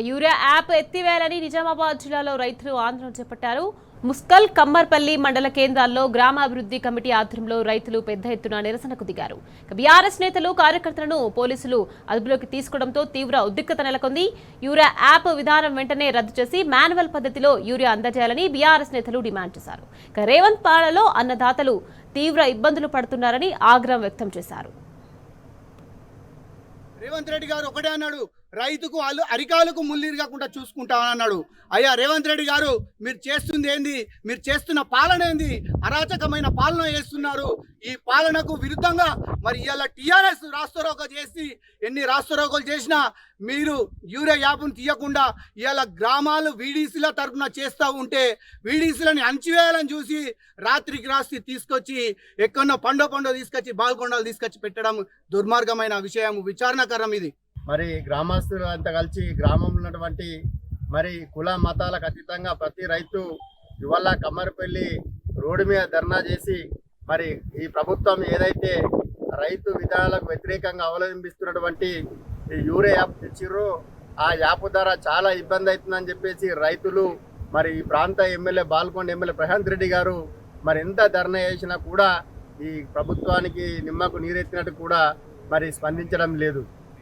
Urea app ఎత్తివేయాలని Nizamabad జిల్లాలో రైతులు ఆందోళన చేపట్టారు. ముస్కల్, కమ్మర్పల్లి మండల కేంద్రాల్లో గ్రామాభివృద్ధి కమిటీ ఆధ్వర్యంలో రైతులు పెద్ద ఎత్తున నిరసనకు దిగారు. బీఆర్ఎస్ నేతలు, కార్యకర్తలను పోలీసులు అదుపులోకి తీసుకోవడంతో తీవ్ర ఉద్రిక్తత నెలకొంది. యూరియా యాప్ విధానం వెంటనే రద్దు చేసి మాన్యువల్ పద్ధతిలో యూరియా అందజేయాలని బీఆర్ఎస్ నేతలు డిమాండ్ చేశారు. రేవంత్ పాలనలో అన్నదాతలు తీవ్ర ఇబ్బందులు పడుతున్నారని ఆగ్రహం వ్యక్తం చేశారు. రేవంత్ రెడ్డి గారు ఒకటే అన్నాడు, రైతుకు అరికాలకు ముల్లిరగకుండా చూసుకుంటామన్నాడు. అయ్యా రేవంత్ రెడ్డి గారు, మీరు చేస్తుంది ఏంది? మీరు చేస్తున్న పాలన ఏంది? అరాచకమైన పాలన చేస్తున్నారు. ఈ పాలనకు విరుద్ధంగా మరి ఇవాళ టీఆర్ఎస్ రాస్తారోకో చేసి ఎన్ని రాస్తారోకోలు చేసినా మీరు యూరియా యాప్ను తీయకుండా ఇవాళ గ్రామాలు వీడీసీల తరఫున చేస్తూ ఉంటే వీడీసీలని అణచివేయాలని చూసి రాత్రికి రాత్రి తీసుకొచ్చి ఎక్కడో పండో తీసుకొచ్చి బాల్కొండలు తీసుకొచ్చి పెట్టడం దుర్మార్గమైన విషయం, విచారణకరం ఇది. మరి గ్రామస్తులు అంతా కలిసి గ్రామంలో ఉన్నటువంటి మరి కుల మతాలకు అతీతంగా ప్రతి రైతు ఇవాళ కమ్మరిపల్లి రోడ్డు మీద ధర్నా చేసి మరి ఈ ప్రభుత్వం ఏదైతే రైతు విధానాలకు వ్యతిరేకంగా అవలంబిస్తున్నటువంటి ఈ యూరియా యాప్ తెచ్చిర్రో ఆ యాప్ ద్వారా చాలా ఇబ్బంది అవుతుందని చెప్పేసి రైతులు మరి ఈ ప్రాంత ఎమ్మెల్యే బాల్కొండ ఎమ్మెల్యే ప్రశాంత్ రెడ్డి గారు మరి ఎంత ధర్నా చేసినా కూడా ఈ ప్రభుత్వానికి నిమ్మకు నీరెత్తినట్టు కూడా మరి స్పందించడం లేదు.